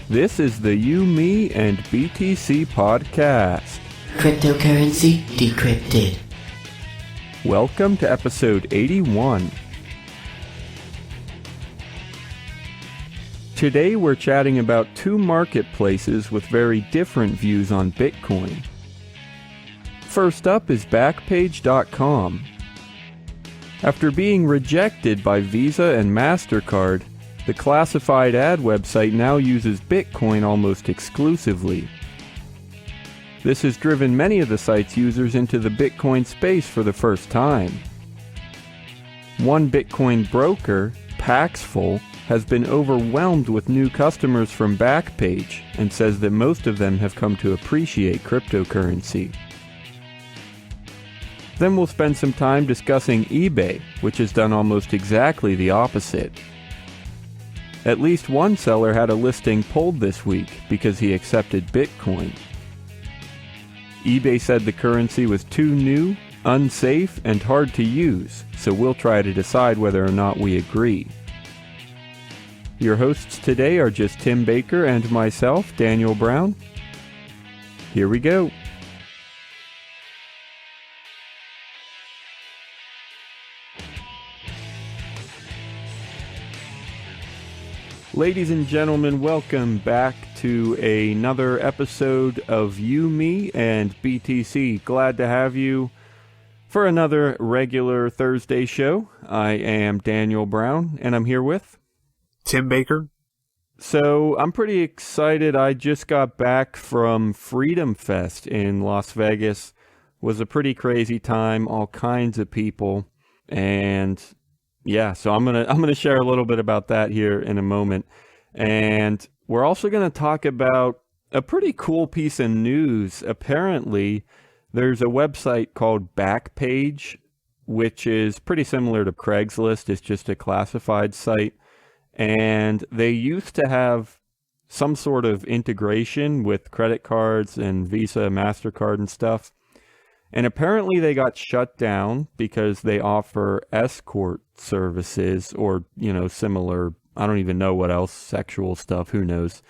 This is the You, Me, and BTC podcast. Cryptocurrency decrypted. Welcome to episode 81. Today we're chatting about two marketplaces with very different views on Bitcoin. First up is Backpage.com. After being rejected by Visa and MasterCard, the classified ad website now uses Bitcoin almost exclusively. This has driven many of the site's users into the Bitcoin space for the first time. One Bitcoin broker, Paxful, has been overwhelmed with new customers from Backpage and says that most of them have come to appreciate cryptocurrency. Then we'll spend some time discussing eBay, which has done almost exactly the opposite. At least one seller had a listing pulled this week because he accepted Bitcoin. eBay said the currency was too new, unsafe, and hard to use, so we'll try to decide whether or not we agree. Your hosts today are just Tim Baker and myself, Daniel Brown. Here we go. Ladies and gentlemen, welcome back to another episode of You, Me, and BTC. Glad to have you for another regular Thursday show. I am Daniel Brown, and I'm here with Tim Baker. So I'm pretty excited. I just got back from Freedom Fest in Las Vegas. It was a pretty crazy time, all kinds of people, and yeah, so I'm gonna share a little bit about that here in a moment. And we're also gonna talk about a pretty cool piece of news. Apparently, there's a website called Backpage, which is pretty similar to Craigslist. It's just a classified site. And they used to have some sort of integration with credit cards and Visa, MasterCard and stuff. And apparently they got shut down because they offer escort services or, similar, I don't even know what else, sexual stuff, who knows.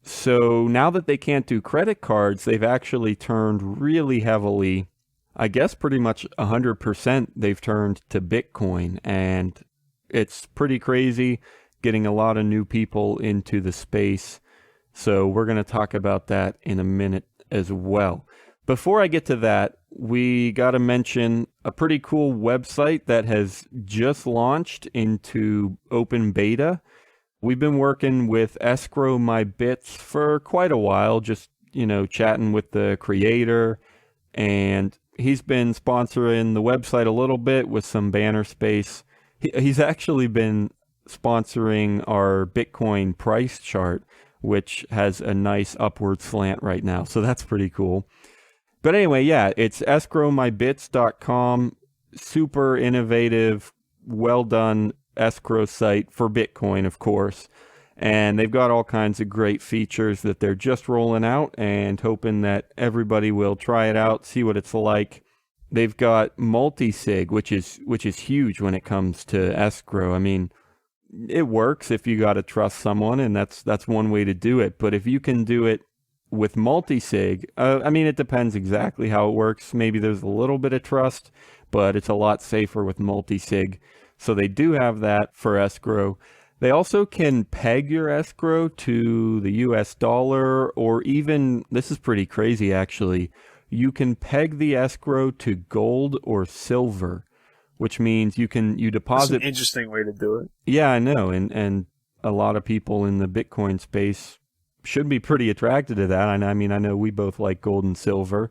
So now that they can't do credit cards, they've actually turned really heavily, I guess pretty much 100% they've turned to Bitcoin. And it's pretty crazy getting a lot of new people into the space. So we're going to talk about that in a minute as well. Before I get to that, we got to mention a pretty cool website that has just launched into open beta. We've been working with Escrow My Bits for quite a while, just, chatting with the creator. And he's been sponsoring the website a little bit with some banner space. He's actually been sponsoring our Bitcoin price chart, which has a nice upward slant right now. So that's pretty cool. But anyway, yeah, it's escrowmybits.com, super innovative, well done escrow site for Bitcoin, of course. And they've got all kinds of great features that they're just rolling out and hoping that everybody will try it out, see what it's like. They've got multi-sig, which is huge when it comes to escrow. I mean, it works if you got to trust someone, and that's one way to do it. But if you can do it with multi-sig, it depends exactly how it works. Maybe there's a little bit of trust, but it's a lot safer with multi-sig. So they do have that for escrow. They also can peg your escrow to the US dollar, or even, this is pretty crazy actually, you can peg the escrow to gold or silver, which means you deposit. That's an interesting way to do it. Yeah, I know. And a lot of people in the Bitcoin space should be pretty attracted to that. I know we both like gold and silver.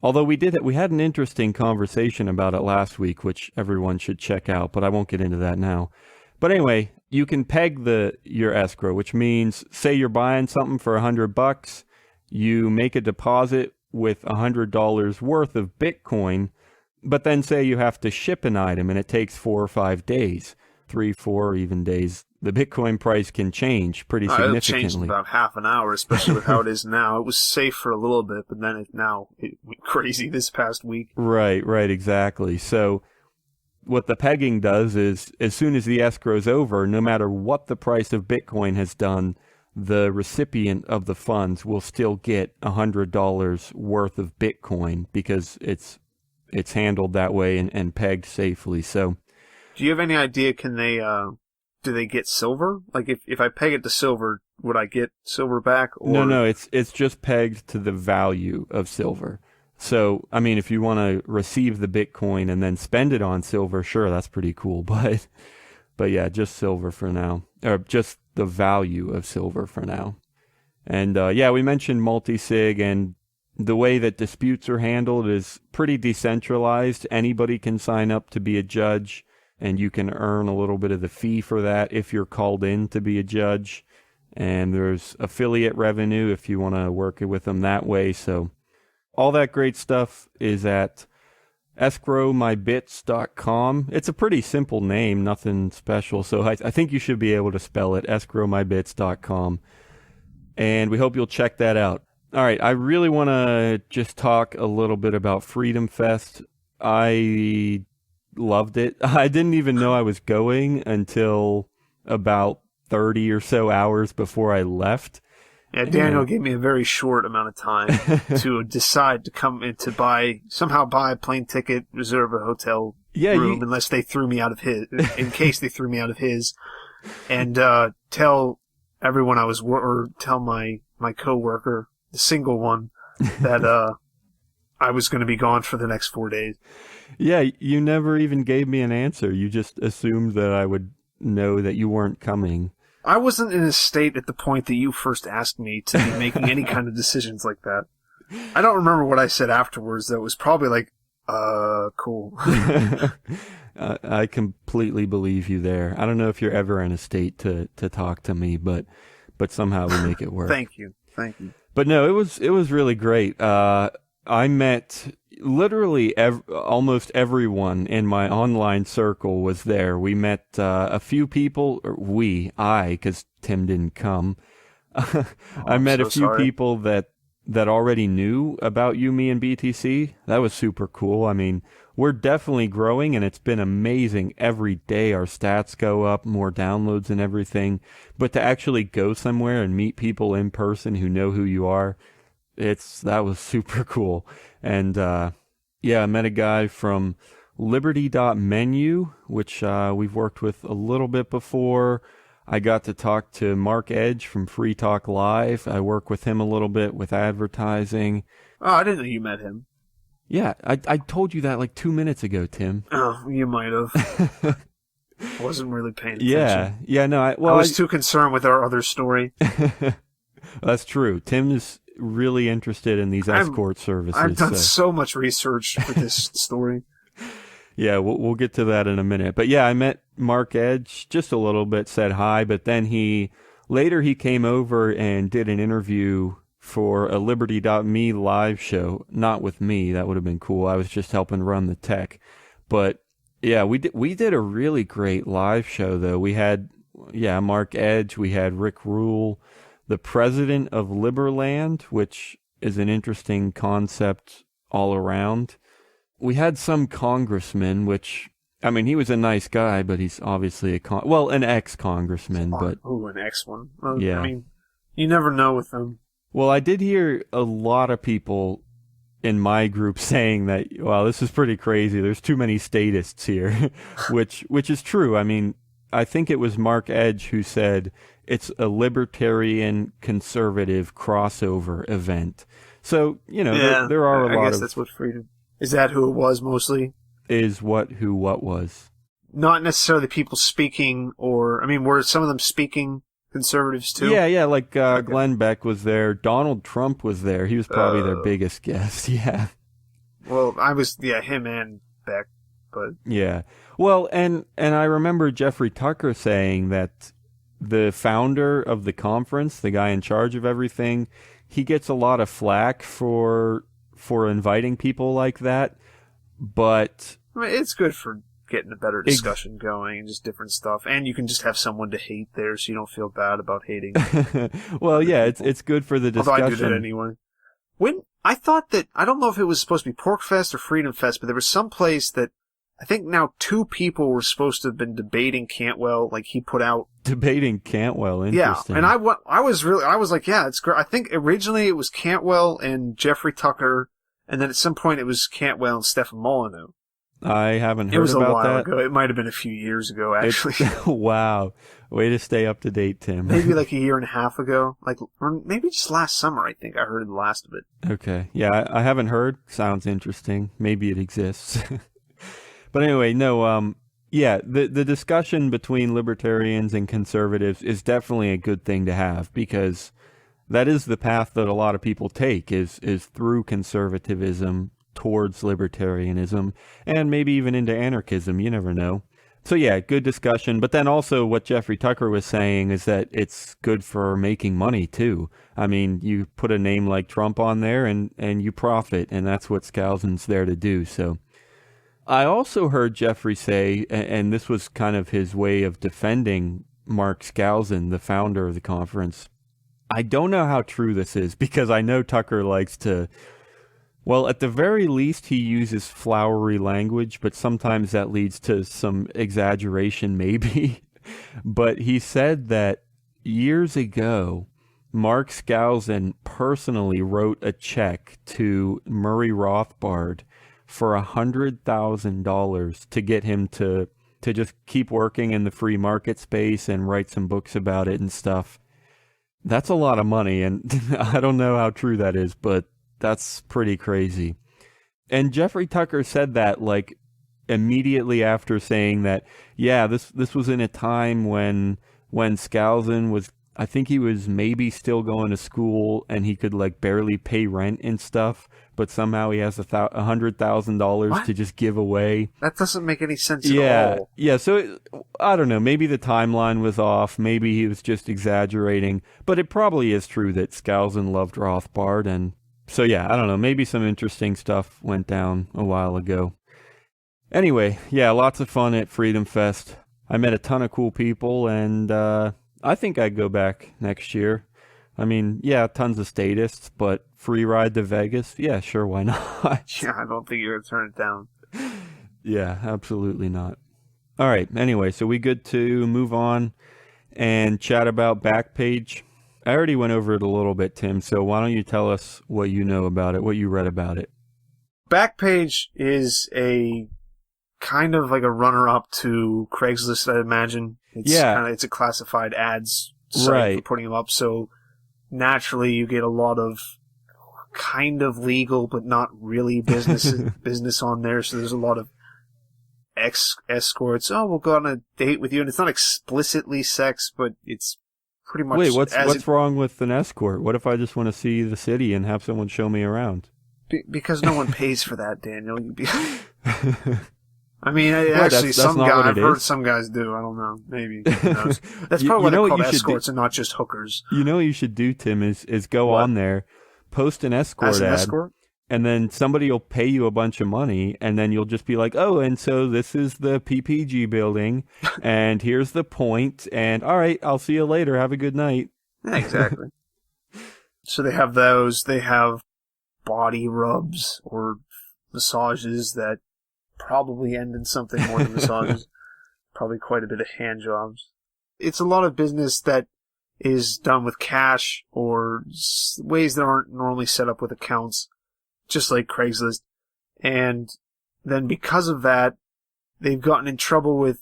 Although we had an interesting conversation about it last week, which everyone should check out, but I won't get into that now. But anyway, you can peg your escrow, which means, say you're buying something for $100, you make a deposit with $100 worth of Bitcoin, but then say you have to ship an item and it takes 4 or 5 days, 3, 4 even days. The Bitcoin price can change pretty significantly. It'll change in about half an hour, especially with how it is now. It was safe for a little bit, but then it went crazy this past week. Right, exactly. So what the pegging does is, as soon as the escrow's over, no matter what the price of Bitcoin has done, the recipient of the funds will still get $100 worth of Bitcoin because it's handled that way and pegged safely. So, do you have any idea? Can they do they get silver? Like if I peg it to silver, would I get silver back? Or... No, it's just pegged to the value of silver. So, I mean, if you want to receive the Bitcoin and then spend it on silver, sure, that's pretty cool. But yeah, just silver for now, or just the value of silver for now. And yeah, we mentioned multi-sig, and the way that disputes are handled is pretty decentralized. Anybody can sign up to be a judge, and you can earn a little bit of the fee for that if you're called in to be a judge. And there's affiliate revenue if you want to work with them that way. So all that great stuff is at escrowmybits.com. It's a pretty simple name, nothing special. So I think you should be able to spell it, escrowmybits.com. And we hope you'll check that out. All right, I really want to just talk a little bit about Freedom Fest. I loved it. I didn't even know I was going until about 30 or so hours before I left. Yeah, Daniel gave me a very short amount of time to decide to come in to somehow buy a plane ticket, reserve a hotel room, unless they threw me out of his, in case they threw me out of his, and tell everyone or tell my coworker, the single one, that I was going to be gone for the next 4 days. Yeah, you never even gave me an answer. You just assumed that I would know that you weren't coming. I wasn't in a state at the point that you first asked me to be making any kind of decisions like that. I don't remember what I said afterwards, though. It was probably like, cool. I completely believe you there. I don't know if you're ever in a state to talk to me, but somehow we make it work. Thank you. But no, it was really great. I met literally almost everyone in my online circle was there. We met a few people, because Tim didn't come. I met a few people that already knew about Yumi and BTC. That was super cool. I mean, we're definitely growing, and it's been amazing. Every day our stats go up, more downloads and everything. But to actually go somewhere and meet people in person who know who you are, that was super cool. And yeah, I met a guy from Liberty.menu, which we've worked with a little bit before. I got to talk to Mark Edge from Free Talk Live. I work with him a little bit with advertising. Oh, I didn't know you met him. Yeah, I told you that like 2 minutes ago, Tim. Oh, you might have. I wasn't really paying attention. Yeah, no. I was too concerned with our other story. That's true. Tim is really interested in these escort services. I've done so much research for this story. Yeah, we'll get to that in a minute. But yeah, I met Mark Edge just a little bit, said hi, but then he came over and did an interview for a Liberty.me live show. Not with me, that would have been cool. I was just helping run the tech. But yeah, we did a really great live show though. We had Mark Edge, we had Rick Rule, the president of Liberland, which is an interesting concept all around. We had some congressman, which, I mean, he was a nice guy, but he's obviously an ex-congressman. An ex one. Well, yeah. I mean, you never know with them. Well, I did hear a lot of people in my group saying that, wow, this is pretty crazy. There's too many statists here, which is true. I mean, I think it was Mark Edge who said it's a libertarian conservative crossover event. So, there are a lot of... I guess that's what freedom... Is that who it was mostly? Is what was? Not necessarily people speaking, were some of them speaking conservatives too? Yeah, like Glenn Beck was there. Donald Trump was there. He was probably their biggest guest, yeah. Well, him and Beck, but... Yeah. Well, and I remember Jeffrey Tucker saying that the founder of the conference, the guy in charge of everything, he gets a lot of flack for inviting people like that, but... I mean, it's good for getting a better discussion going and just different stuff, and you can just have someone to hate there so you don't feel bad about hating. Well, yeah, it's good for the discussion. Although I do that anyway. I thought that, I don't know if it was supposed to be Pork Fest or Freedom Fest, but there was some place that I think now 2 people were supposed to have been debating Cantwell. Like, he put out debating Cantwell. Interesting. Yeah, and I was like, yeah, it's great. I think originally it was Cantwell and Jeffrey Tucker, and then at some point it was Cantwell and Stefan Molyneux. I haven't heard about that. It was a while ago. It might have been a few years ago, actually. Wow. Way to stay up to date, Tim. Maybe like a year and a half ago. Or maybe just last summer, I think. I heard the last of it. Okay. Yeah, I haven't heard. Sounds interesting. Maybe it exists. But anyway, no, yeah, the discussion between libertarians and conservatives is definitely a good thing to have, because that is the path that a lot of people take is through conservatism towards libertarianism, and maybe even into anarchism. You never know. So yeah, good discussion. But then also what Jeffrey Tucker was saying is that it's good for making money too. I mean, you put a name like Trump on there and you profit, and that's what Skousen's there to do. So I also heard Jeffrey say, and this was kind of his way of defending Mark Skousen, the founder of the conference. I don't know how true this is, because I know Tucker likes to, well, at the very least, he uses flowery language, but sometimes that leads to some exaggeration, maybe. But he said that years ago, Mark Skousen personally wrote a check to Murray Rothbard for $100,000 to get him to just keep working in the free market space and write some books about it and stuff. That's a lot of money, and I don't know how true that is, but that's pretty crazy. And Jeffrey Tucker said that like immediately after saying that, yeah, this was in a time when Skousen was, I think he was maybe still going to school and he could like barely pay rent and stuff, but somehow he has $100,000 to just give away. That doesn't make any sense at all. Yeah, so I don't know, maybe the timeline was off, maybe he was just exaggerating, but it probably is true that Skousen loved Rothbard, and so yeah, I don't know, maybe some interesting stuff went down a while ago. Anyway, yeah, lots of fun at Freedom Fest. I met a ton of cool people, and I think I'd go back next year. I mean, yeah, tons of statists, but free ride to Vegas? Yeah, sure, why not? Yeah, I don't think you're going to turn it down. Yeah, absolutely not. All right, anyway, so we good to move on and chat about Backpage? I already went over it a little bit, Tim, so why don't you tell us what you know about it, what you read about it? Backpage is a kind of like a runner-up to Craigslist, I imagine. It's a classified ads site for putting them up, so naturally you get a lot of kind of legal but not really business on there. So there's a lot of escorts. Oh, we'll go on a date with you, and it's not explicitly sex, but it's pretty much. Wait, what's wrong with an escort? What if I just want to see the city and have someone show me around? Because no one pays for that, Daniel. I mean, actually, I've heard some guys do. I don't know. Maybe. Who knows? That's probably why they're called escorts and not just hookers. You know what you should do, Tim, is go on there, post an escort ad, and then somebody will pay you a bunch of money, and then you'll just be like, oh, and so this is the PPG building, and here's the point, and all right, I'll see you later. Have a good night. Yeah, exactly. So they have those. They have body rubs or massages that probably end in something more than massages. Probably quite a bit of hand jobs. It's a lot of business that is done with cash or ways that aren't normally set up with accounts, just like Craigslist. And then because of that, they've gotten in trouble with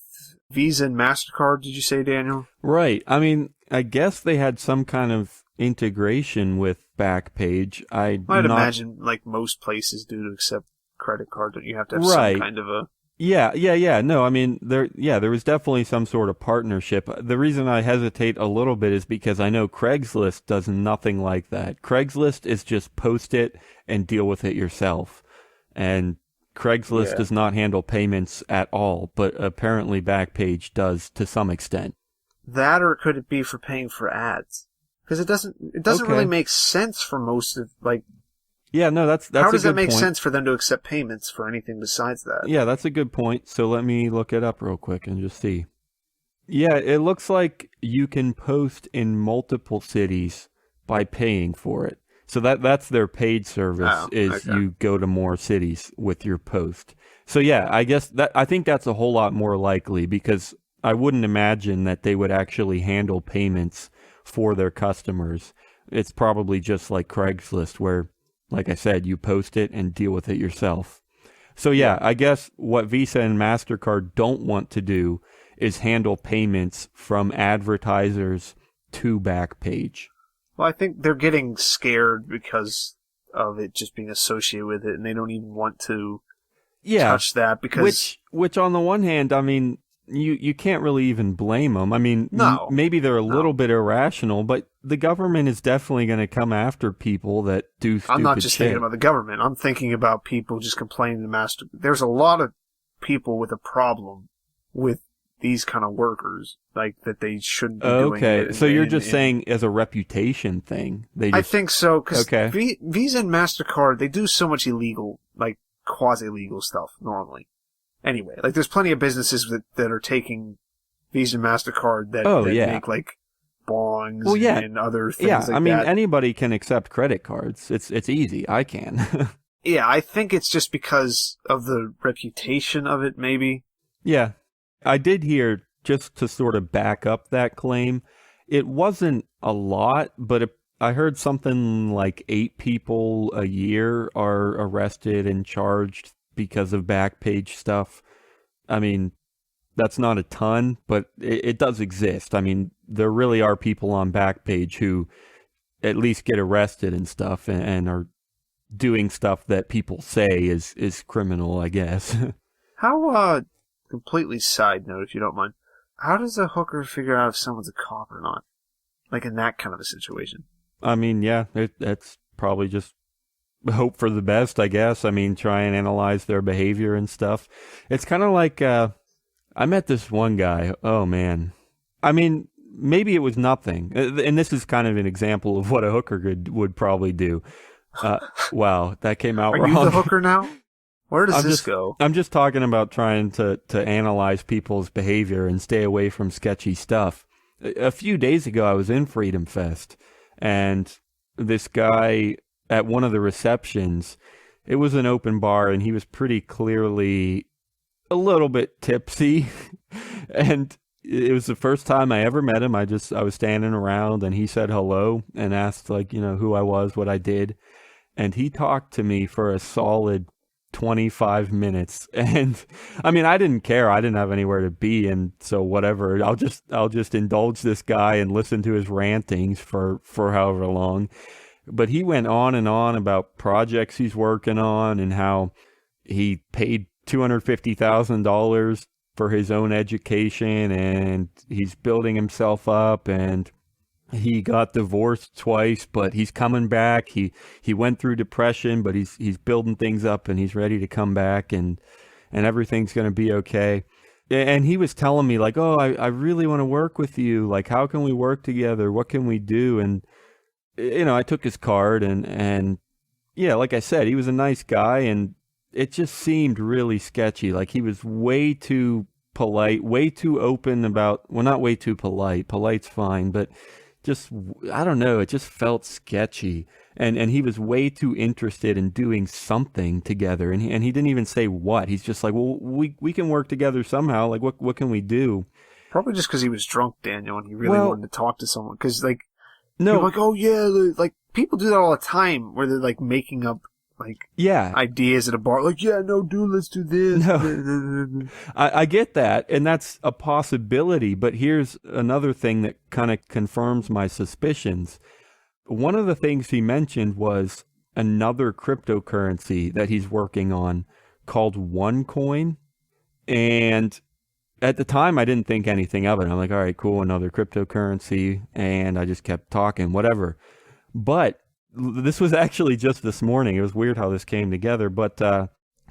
Visa and MasterCard, did you say, Daniel? Right. I mean, I guess they had some kind of integration with Backpage. I'd imagine like most places do to accept credit card, that you have to have some kind of a... Yeah. No, I mean, there was definitely some sort of partnership. The reason I hesitate a little bit is because I know Craigslist does nothing like that. Craigslist is just post it and deal with it yourself. And Craigslist does not handle payments at all, but apparently Backpage does to some extent. That, or could it be for paying for ads? Because it doesn't really make sense for most of, like... Yeah, no, that's How does a that good make point. sense for them to accept payments for anything besides that? Yeah, that's a good point. So let me look it up real quick and just see. Yeah, it looks like you can post in multiple cities by paying for it. So that's their paid service, you go to more cities with your post. So yeah, I think that's a whole lot more likely because I wouldn't imagine that they would actually handle payments for their customers. It's probably just like Craigslist where, like I said, you post it and deal with it yourself. So yeah, I guess what Visa and MasterCard don't want to do is handle payments from advertisers to Backpage. Well, I think they're getting scared because of it just being associated with it, and they don't even want to touch that because... Which on the one hand, I mean, you can't really even blame them. I mean, maybe they're a little bit irrational, but the government is definitely going to come after people that do stupid shit. I'm not just thinking about the government. I'm thinking about people just complaining to Master. There's a lot of people with a problem with these kind of workers, like that they shouldn't be doing it. Okay, so you're just saying as a reputation thing. I think so, because Visa and MasterCard, they do so much illegal, like quasi-legal stuff normally. Anyway, like there's plenty of businesses that are taking Visa and MasterCard that make like bongs and other things like that. Yeah, I mean, anybody can accept credit cards. It's easy. I can. Yeah, I think it's just because of the reputation of it, maybe. Yeah. I did hear, just to sort of back up that claim, it wasn't a lot, but I heard something like 8 people a year are arrested and charged because of Backpage stuff. I mean, that's not a ton, but it does exist. I mean, there really are people on Backpage who at least get arrested and stuff and are doing stuff that people say is criminal, I guess. How, completely side note, if you don't mind, how does a hooker figure out if someone's a cop or not? Like in that kind of a situation. I mean, yeah, that's probably just hope for the best, I guess. I mean, try and analyze their behavior and stuff. It's kind of like, I met this one guy. Oh, man. I mean, maybe it was nothing. And this is kind of an example of what a hooker would probably do. Wow, that came out wrong. Are you the hooker now? Where does this go? I'm just talking about trying to analyze people's behavior and stay away from sketchy stuff. A few days ago, I was in Freedom Fest, and this guy at one of the receptions, it was an open bar, and he was pretty clearly a little bit tipsy. And it was the first time I ever met him. I was standing around, and he said hello and asked, like, who I was, what I did. And he talked to me for a solid 25 minutes. And I mean, I didn't care. I didn't have anywhere to be. And so whatever, I'll just indulge this guy and listen to his rantings for however long. But he went on and on about projects he's working on and how he paid $250,000 for his own education and he's building himself up, and he got divorced twice, but he's coming back. He went through depression, but he's building things up and he's ready to come back, and everything's going to be okay. And he was telling me like, oh, I really want to work with you. Like, how can we work together? What can we do? And, I took his card and yeah, like I said, he was a nice guy, and it just seemed really sketchy. Like he was way too polite, way too open about, well, not way too polite. Polite's fine, but just, I don't know, it just felt sketchy. And he was way too interested in doing something together. And he didn't even say what. He's just like, well, we can work together somehow. Like, what can we do? Probably just because he was drunk, Daniel, and he really wanted to talk to someone. Because, like, people are like, oh, yeah, like, people do that all the time, where they're, like, making up, like, ideas at a bar. Like, yeah, no, dude, let's do this. No. I get that, and that's a possibility, but here's another thing that kind of confirms my suspicions. One of the things he mentioned was another cryptocurrency that he's working on called OneCoin, and at the time, I didn't think anything of it. I'm like, all right, cool, another cryptocurrency, and I just kept talking, whatever. But this was actually just this morning. It was weird how this came together, but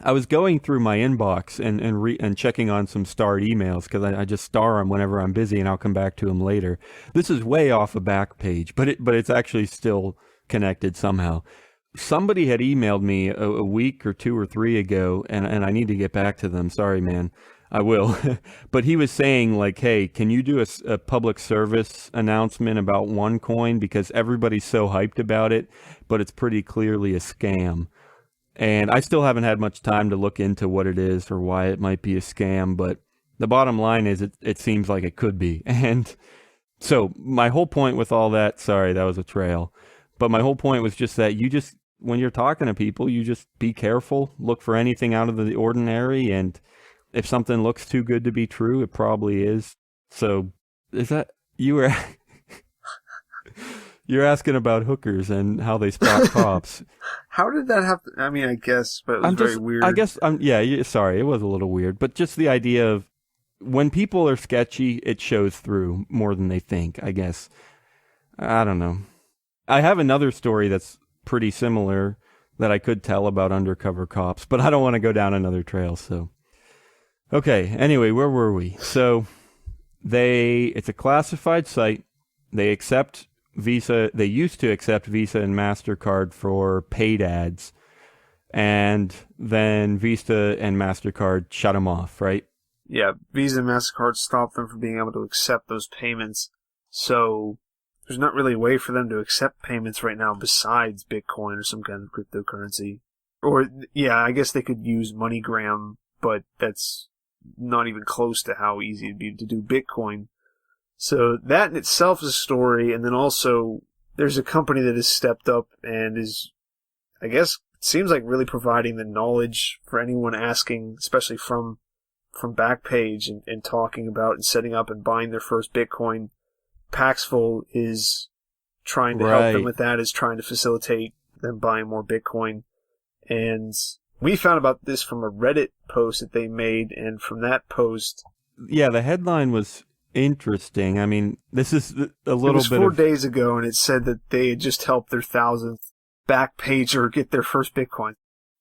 I was going through my inbox and checking on some starred emails because I just star them whenever I'm busy, and I'll come back to them later. This is way off a Backpage, but it's actually still connected somehow. Somebody had emailed me a week or 2 or 3 ago, and I need to get back to them. Sorry, man. I will. But he was saying, like, hey, can you do a public service announcement about OneCoin? Because everybody's so hyped about it, but it's pretty clearly a scam. And I still haven't had much time to look into what it is or why it might be a scam, but the bottom line is it seems like it could be. And so my whole point with all that, sorry, that was a trail, but my whole point was just that when you're talking to people, you just be careful, look for anything out of the ordinary, and if something looks too good to be true, it probably is. So is that, you're asking about hookers and how they spot cops. How did that happen? I mean, I guess, but it was very weird. I guess, yeah, sorry, it was a little weird, but just the idea of when people are sketchy, it shows through more than they think, I guess. I don't know. I have another story that's pretty similar that I could tell about undercover cops, but I don't want to go down another trail, so. Okay, anyway, where were we? So, it's a classified site. They accept Visa. They used to accept Visa and MasterCard for paid ads, and then Visa and MasterCard shut them off, right? Yeah, Visa and MasterCard stopped them from being able to accept those payments. So there's not really a way for them to accept payments right now besides Bitcoin or some kind of cryptocurrency. Or, yeah, I guess they could use MoneyGram, but that's not even close to how easy it'd be to do Bitcoin. So that in itself is a story, and then also there's a company that has stepped up and is, I guess, seems like really providing the knowledge for anyone asking, especially from Backpage and talking about and setting up and buying their first Bitcoin. Paxful is trying to help them with that, is trying to facilitate them buying more Bitcoin. And we found about this from a Reddit post that they made, and from that post... Yeah, the headline was interesting. I mean, this is a little bit... It was 4 days ago, and it said that they had just helped their 1,000th Backpager get their first Bitcoin.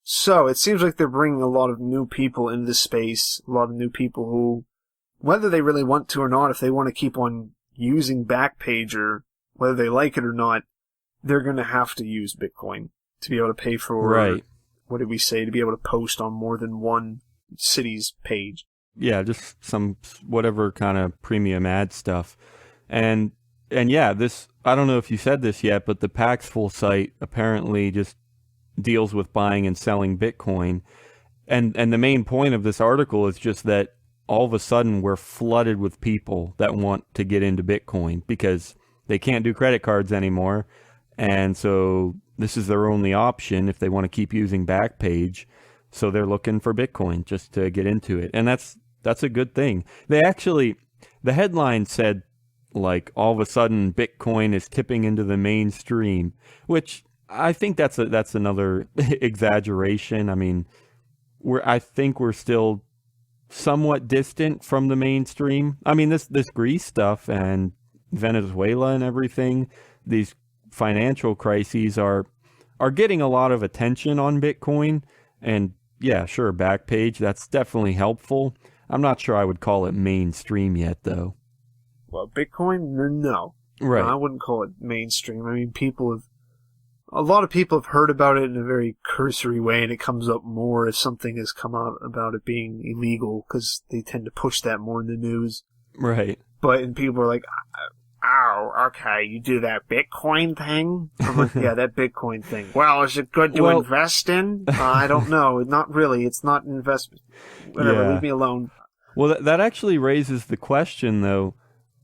So, it seems like they're bringing a lot of new people into the space, a lot of new people who, whether they really want to or not, if they want to keep on using Backpager, whether they like it or not, they're going to have to use Bitcoin to be able to pay for... Right. What did we say? To be able to post on more than one city's page. Yeah, just some whatever kind of premium ad stuff. And yeah, this, I don't know if you said this yet, but the Paxful site apparently just deals with buying and selling Bitcoin. And the main point of this article is just that all of a sudden we're flooded with people that want to get into Bitcoin because they can't do credit cards anymore. And so this is their only option if they want to keep using Backpage. So they're looking for Bitcoin just to get into it. And that's a good thing. The headline said, like, all of a sudden Bitcoin is tipping into the mainstream, which I think that's another exaggeration. I mean, I think we're still somewhat distant from the mainstream. I mean, this Greece stuff and Venezuela and everything, these financial crises are getting a lot of attention on Bitcoin. And yeah, sure, Backpage, that's definitely helpful. I'm not sure I would call it mainstream yet, though. Well, Bitcoin, no. Right. No, I wouldn't call it mainstream. I mean, a lot of people have heard about it in a very cursory way, and it comes up more if something has come out about it being illegal, because they tend to push that more in the news. Right. And people are like, oh, okay, you do that Bitcoin thing? I'm like, yeah, that Bitcoin thing. Well, is it good to invest in? I don't know. Not really. It's not an investment. Whatever, leave me alone. Well, that actually raises the question, though.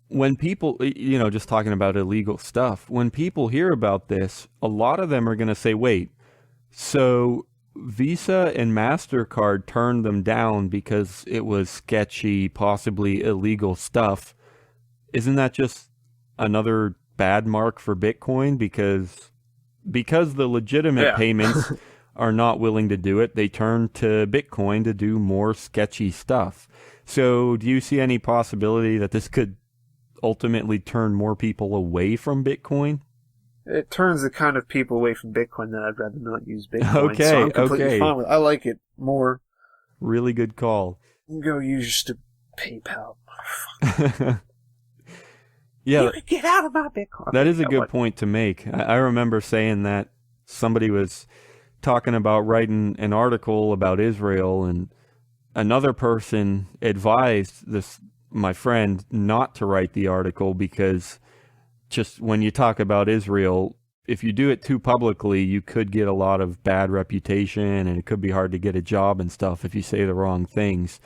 When people, just talking about illegal stuff, when people hear about this, a lot of them are going to say, wait, so Visa and MasterCard turned them down because it was sketchy, possibly illegal stuff. Isn't that just another bad mark for Bitcoin? Because the legitimate payments are not willing to do it, they turn to Bitcoin to do more sketchy stuff. So do you see any possibility that this could ultimately turn more people away from Bitcoin? It turns the kind of people away from Bitcoin that I'd rather not use Bitcoin. Okay, so I'm completely fine with it. I like it more. Really good call. Go use your PayPal. Yeah, you can get out of my Bitcoin. That is a good point to make. I remember saying that somebody was talking about writing an article about Israel, and another person advised my friend not to write the article because just when you talk about Israel, if you do it too publicly, you could get a lot of bad reputation, and it could be hard to get a job and stuff if you say the wrong things.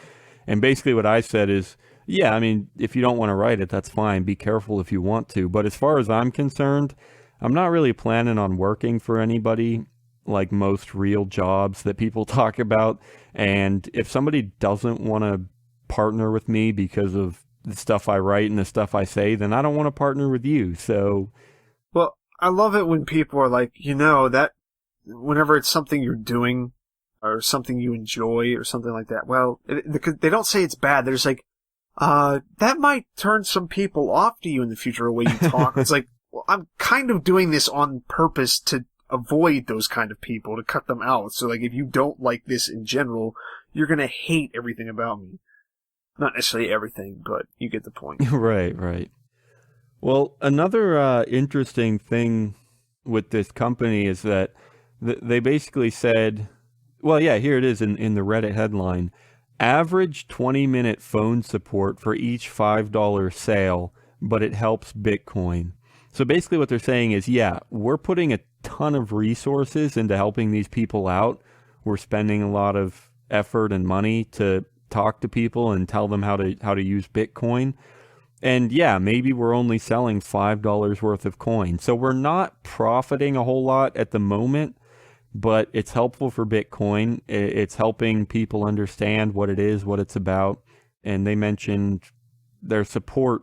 And basically what I said is, yeah, I mean, if you don't want to write it, that's fine. Be careful if you want to. But as far as I'm concerned, I'm not really planning on working for anybody like most real jobs that people talk about. And if somebody doesn't want to partner with me because of the stuff I write and the stuff I say, then I don't want to partner with you. So, well, I love it when people are like, that whenever it's something you're doing or something you enjoy or something like that, well, they don't say it's bad. They're just like, that might turn some people off to you in the future, the way you talk. It's like, well, I'm kind of doing this on purpose to avoid those kind of people, to cut them out. So, like, if you don't like this in general, you're going to hate everything about me. Not necessarily everything, but you get the point. Right. Well, another interesting thing with this company is that they basically said, well, yeah, here it is in the Reddit headline, average 20-minute phone support for each $5 sale, but it helps Bitcoin. So basically what they're saying is, yeah, we're putting a ton of resources into helping these people out. We're spending a lot of effort and money to talk to people and tell them how to use Bitcoin. And yeah, maybe we're only selling $5 worth of coin. So we're not profiting a whole lot at the moment, but it's helpful for Bitcoin. It's helping people understand what it is, what it's about. And they mentioned their support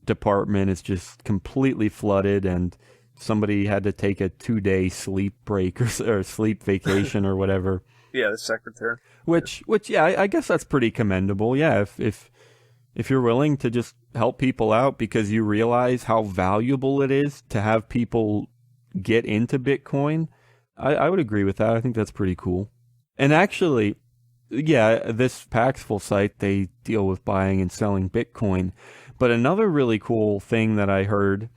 department is just completely flooded, and somebody had to take a 2-day sleep break or sleep vacation or whatever. Yeah, the secretary. Which yeah, I guess that's pretty commendable. Yeah, if you're willing to just help people out because you realize how valuable it is to have people get into Bitcoin, I would agree with that. I think that's pretty cool. And actually, yeah, this Paxful site, they deal with buying and selling Bitcoin. But another really cool thing that I heard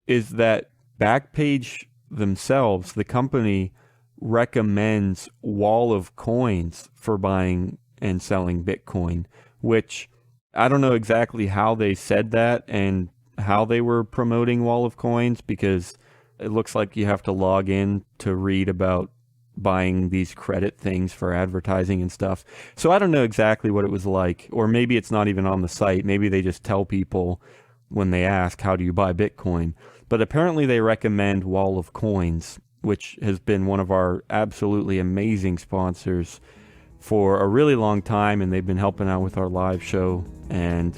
is that Backpage themselves, the company, recommends Wall of Coins for buying and selling Bitcoin, which I don't know exactly how they said that and how they were promoting Wall of Coins, because it looks like you have to log in to read about buying these credit things for advertising and stuff. So I don't know exactly what it was like, or maybe it's not even on the site. Maybe they just tell people when they ask, how do you buy Bitcoin? But apparently they recommend Wall of Coins, which has been one of our absolutely amazing sponsors for a really long time, and they've been helping out with our live show. And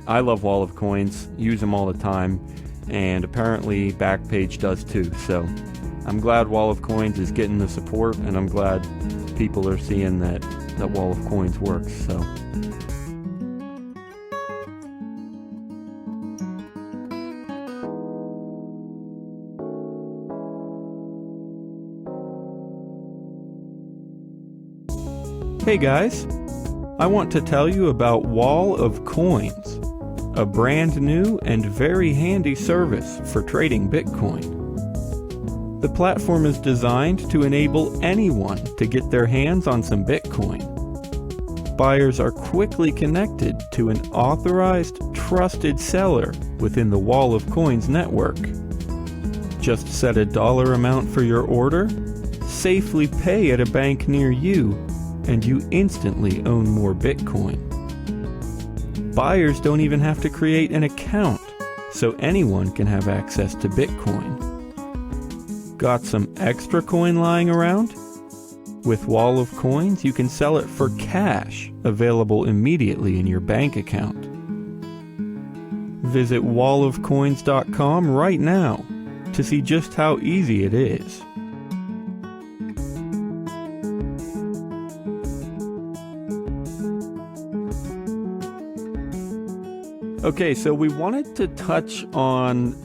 I love Wall of Coins, use them all the time, and apparently Backpage does too. So I'm glad Wall of Coins is getting the support, and I'm glad people are seeing that Wall of Coins works. So hey guys, I want to tell you about Wall of Coins, a brand new and very handy service for trading Bitcoin. The platform is designed to enable anyone to get their hands on some Bitcoin. Buyers are quickly connected to an authorized, trusted seller within the Wall of Coins network. Just set a dollar amount for your order, safely pay at a bank near you, and you instantly own more Bitcoin. Buyers don't even have to create an account, so anyone can have access to Bitcoin. Got some extra coin lying around? With Wall of Coins, you can sell it for cash, available immediately in your bank account. Visit wallofcoins.com right now to see just how easy it is. Okay, so we wanted to touch on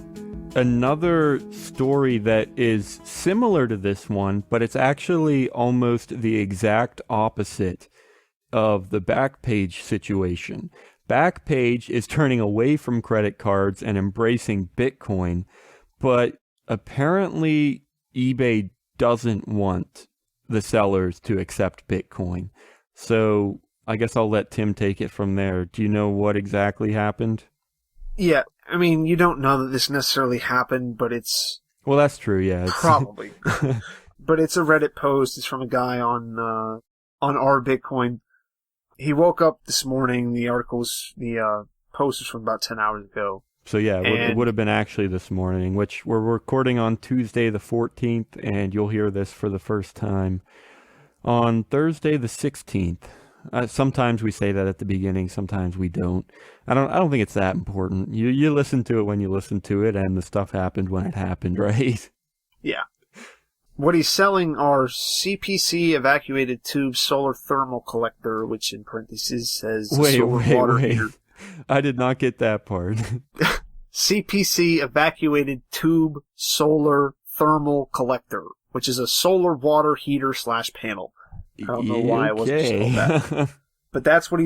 another story that is similar to this one, but it's actually almost the exact opposite of the Backpage situation. Backpage is turning away from credit cards and embracing Bitcoin, but apparently eBay doesn't want the sellers to accept Bitcoin. So I guess I'll let Tim take it from there. Do you know what exactly happened? Yeah, I mean, you don't know that this necessarily happened, but it's... Well, that's true. Yeah, Probably. But it's a Reddit post. It's from a guy on our Bitcoin. He woke up this morning. The post was from about 10 hours ago. So yeah, it would have been actually this morning, which we're recording on Tuesday the 14th, and you'll hear this for the first time on Thursday the 16th. Sometimes we say that at the beginning, sometimes we don't. I don't think it's that important. You listen to it when you listen to it, and the stuff happened when it happened, right? Yeah. What he's selling are CPC evacuated tube solar thermal collector, which in parentheses says wait. heater. I did not get that part. CPC evacuated tube solar thermal collector, which is a solar water heater / panel. I don't know why I wasn't sold that. But that's what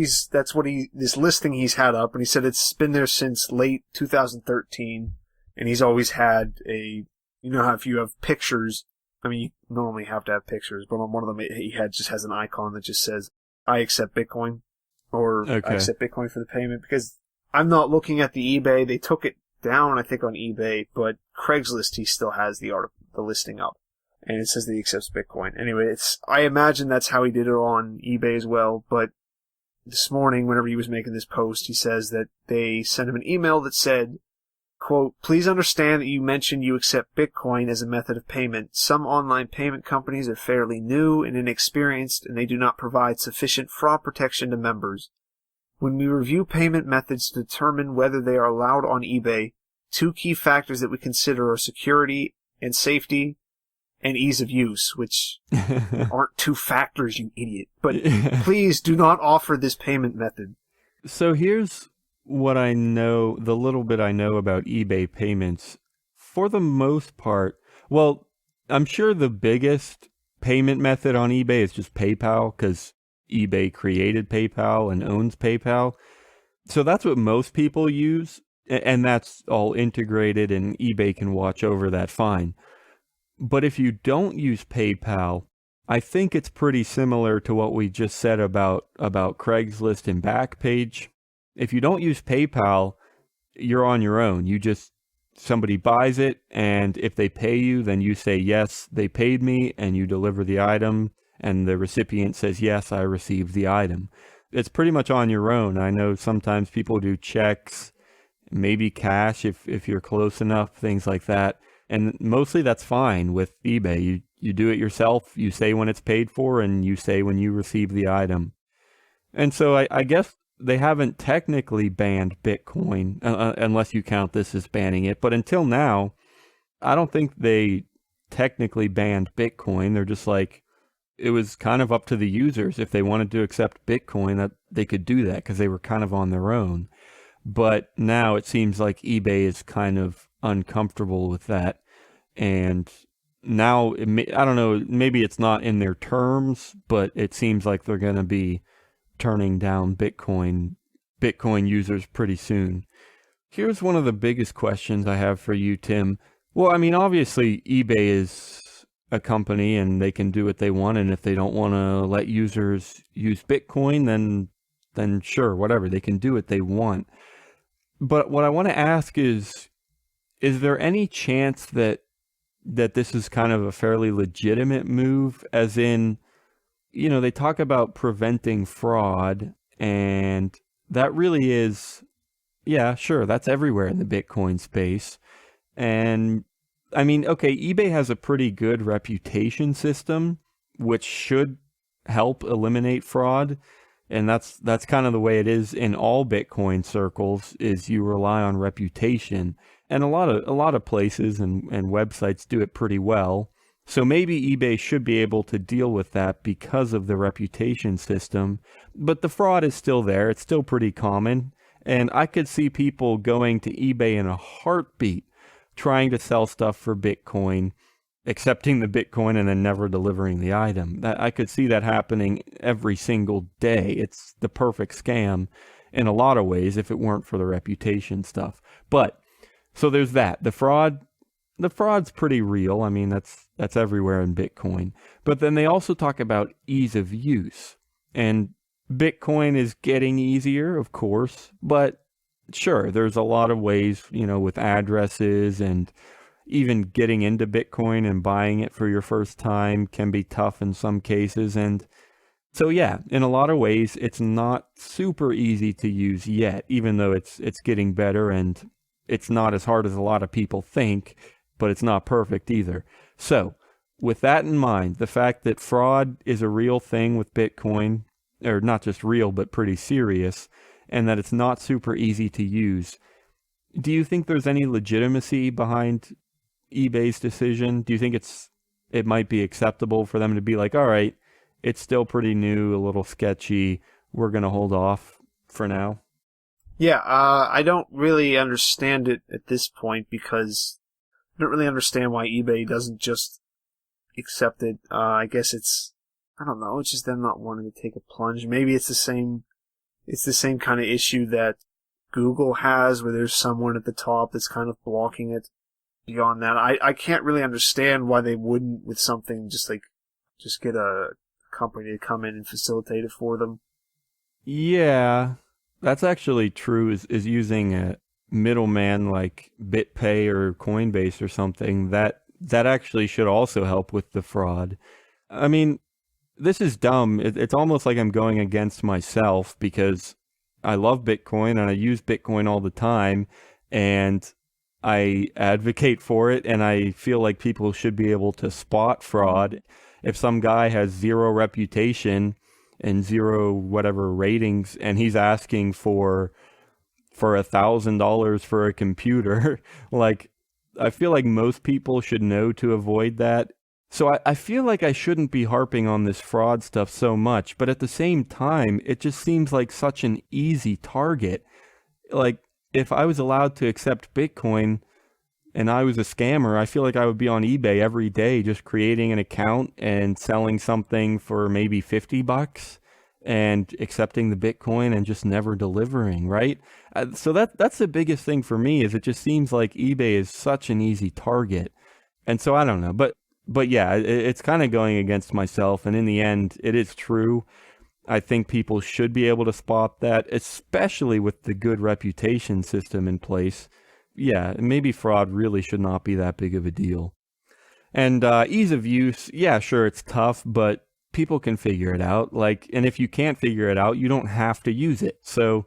this listing he's had up, and he said it's been there since late 2013, and he's always had you know how if you have pictures, I mean, you normally have to have pictures, but on one of them he just has an icon that just says, I accept Bitcoin, or I accept Bitcoin for the payment, because I'm not looking at the eBay. They took it down, I think, on eBay, but Craigslist, he still has the listing up. And it says that he accepts Bitcoin. Anyway, I imagine that's how he did it on eBay as well, but this morning, whenever he was making this post, he says that they sent him an email that said, quote, please understand that you mentioned you accept Bitcoin as a method of payment. Some online payment companies are fairly new and inexperienced, and they do not provide sufficient fraud protection to members. When we review payment methods to determine whether they are allowed on eBay, two key factors that we consider are security and safety and ease of use, which aren't two factors, you idiot. But please do not offer this payment method. So here's what I know, the little bit I know about eBay payments. For the most part, well, I'm sure the biggest payment method on eBay is just PayPal, because eBay created PayPal and owns PayPal. So that's what most people use, and that's all integrated, and eBay can watch over that fine. But if you don't use PayPal, I think it's pretty similar to what we just said about Craigslist and Backpage. If you don't use PayPal, you're on your own. Somebody buys it, and if they pay you, then you say, yes, they paid me, and you deliver the item, and the recipient says, yes, I received the item. It's pretty much on your own. I know sometimes people do checks, maybe cash if you're close enough, things like that. And mostly that's fine with eBay. You do it yourself, you say when it's paid for, and you say when you receive the item. And so I guess they haven't technically banned Bitcoin, unless you count this as banning it. But until now, I don't think they technically banned Bitcoin. They're just like, it was kind of up to the users. If they wanted to accept Bitcoin, that they could do that because they were kind of on their own. But now it seems like eBay is kind of uncomfortable with that. And now, I don't know, maybe it's not in their terms, but it seems like they're going to be turning down Bitcoin users pretty soon. Here's one of the biggest questions I have for you, Tim. Well, I mean, obviously eBay is a company and they can do what they want, and if they don't want to let users use Bitcoin, then sure, whatever, they can do what they want. But what I want to ask is there any chance that this is kind of a fairly legitimate move, as in, you know, they talk about preventing fraud, and that really is, yeah, sure, that's everywhere in the Bitcoin space. And I mean, okay, eBay has a pretty good reputation system, which should help eliminate fraud. And that's kind of the way it is in all Bitcoin circles, is you rely on reputation. And a lot of places and websites do it pretty well. So maybe eBay should be able to deal with that because of the reputation system. But the fraud is still there. It's still pretty common. And I could see people going to eBay in a heartbeat, trying to sell stuff for Bitcoin, accepting the Bitcoin, and then never delivering the item. I could see that happening every single day. It's the perfect scam in a lot of ways if it weren't for the reputation stuff. But so there's that. The fraud's pretty real. I mean, that's everywhere in Bitcoin. But then they also talk about ease of use. And Bitcoin is getting easier, of course, but sure, there's a lot of ways, you know, with addresses and even getting into Bitcoin and buying it for your first time can be tough in some cases. And so, yeah, in a lot of ways, it's not super easy to use yet, even though it's getting better, and it's not as hard as a lot of people think, but it's not perfect either. So with that in mind, the fact that fraud is a real thing with Bitcoin, or not just real, but pretty serious, and that it's not super easy to use, do you think there's any legitimacy behind eBay's decision? Do you think it might be acceptable for them to be like, all right, it's still pretty new, a little sketchy, we're going to hold off for now? Yeah, I don't really understand it at this point, because I don't really understand why eBay doesn't just accept it. I guess I don't know, it's just them not wanting to take a plunge. Maybe it's the same kind of issue that Google has, where there's someone at the top that's kind of blocking it. Beyond that, I can't really understand why they wouldn't, with something just get a company to come in and facilitate it for them. Yeah, that's actually true, is using a middleman like BitPay or Coinbase or something. That actually should also help with the fraud. I mean, this is dumb. It's almost like I'm going against myself, because I love Bitcoin and I use Bitcoin all the time, and I advocate for it, and I feel like people should be able to spot fraud. If some guy has zero reputation and zero whatever ratings, and he's asking for $1,000 for a computer, like, I feel like most people should know to avoid that. So I feel like I shouldn't be harping on this fraud stuff so much, but at the same time, it just seems like such an easy target. Like, if I was allowed to accept Bitcoin and I was a scammer, I feel like I would be on eBay every day just creating an account and selling something for maybe $50 and accepting the Bitcoin and just never delivering, right? So that's the biggest thing for me, is it just seems like eBay is such an easy target. And so I don't know, but yeah, it's kind of going against myself, and in the end, it is true. I think people should be able to spot that, especially with the good reputation system in place. Yeah, maybe fraud really should not be that big of a deal. And ease of use, yeah, sure, it's tough, but people can figure it out. Like, and if you can't figure it out, you don't have to use it. So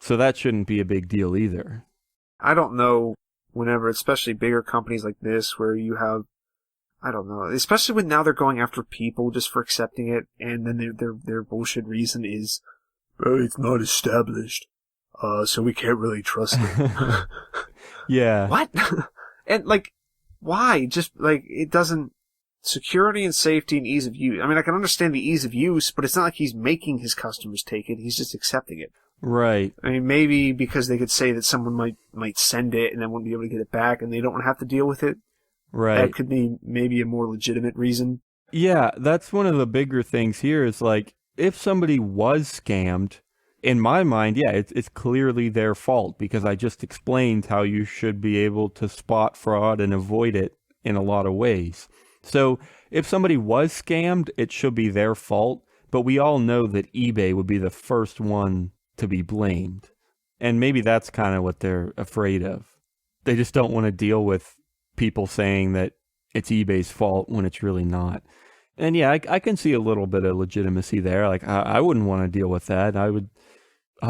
that shouldn't be a big deal either. I don't know, whenever, especially bigger companies like this, where you have, I don't know, especially when now they're going after people just for accepting it, and then their bullshit reason is, oh, it's not established, so we can't really trust it. Yeah. What? And, like, why? Just, like, it doesn't, security and safety and ease of use. I mean, I can understand the ease of use, but it's not like he's making his customers take it, he's just accepting it. Right. I mean, maybe because they could say that someone might send it and then wouldn't be able to get it back, and they don't have to deal with it. Right. That could be maybe a more legitimate reason. Yeah, that's one of the bigger things here, is like, if somebody was scammed, in my mind, yeah, it's clearly their fault, because I just explained how you should be able to spot fraud and avoid it in a lot of ways. So if somebody was scammed, it should be their fault, but we all know that eBay would be the first one to be blamed. And maybe that's kind of what they're afraid of. They just don't want to deal with people saying that it's eBay's fault when it's really not. And yeah, I can see a little bit of legitimacy there. Like, I wouldn't want to deal with that. I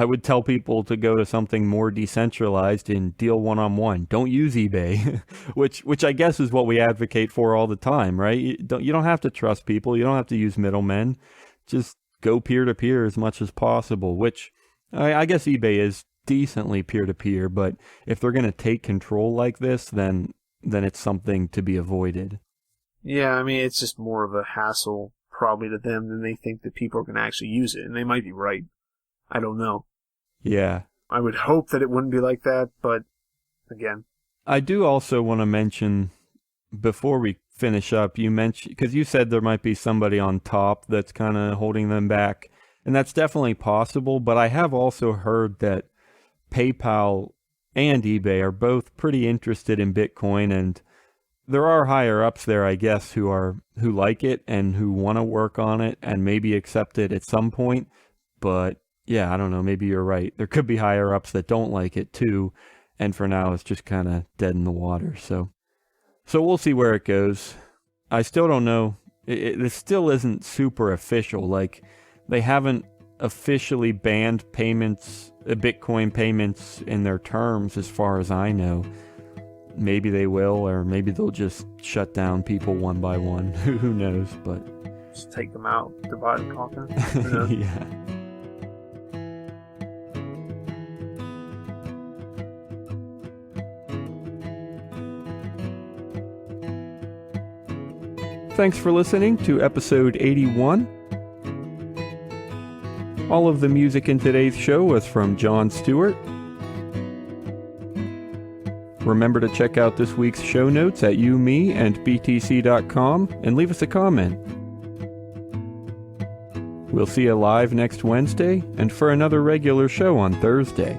would tell people to go to something more decentralized and deal one-on-one. Don't use eBay, which I guess is what we advocate for all the time, right? You don't have to trust people. You don't have to use middlemen. Just go peer-to-peer as much as possible, which I guess eBay is decently peer-to-peer, but if they're going to take control like this, then it's something to be avoided. Yeah, I mean, it's just more of a hassle probably to them than they think that people are going to actually use it, and they might be right. I don't know. Yeah. I would hope that it wouldn't be like that, but again. I do also want to mention, before we finish up, you mentioned, because you said there might be somebody on top that's kind of holding them back, and that's definitely possible, but I have also heard that PayPal and eBay are both pretty interested in Bitcoin, and there are higher ups there, I guess, who like it and who want to work on it and maybe accept it at some point. But yeah, I don't know, maybe you're right. There could be higher ups that don't like it too, and for now it's just kind of dead in the water. So So we'll see where it goes. I still don't know. It still isn't super official. Like, they haven't officially banned payments, Bitcoin payments in their terms as far as I know. Maybe they will, or maybe they'll just shut down people one by one. Who knows, but... Just take them out, divide and conquer. Yeah. Thanks for listening to episode 81. All of the music in today's show was from Jon Stewart. Remember to check out this week's show notes at umeandbtc.com and leave us a comment. We'll see you live next Wednesday and for another regular show on Thursday.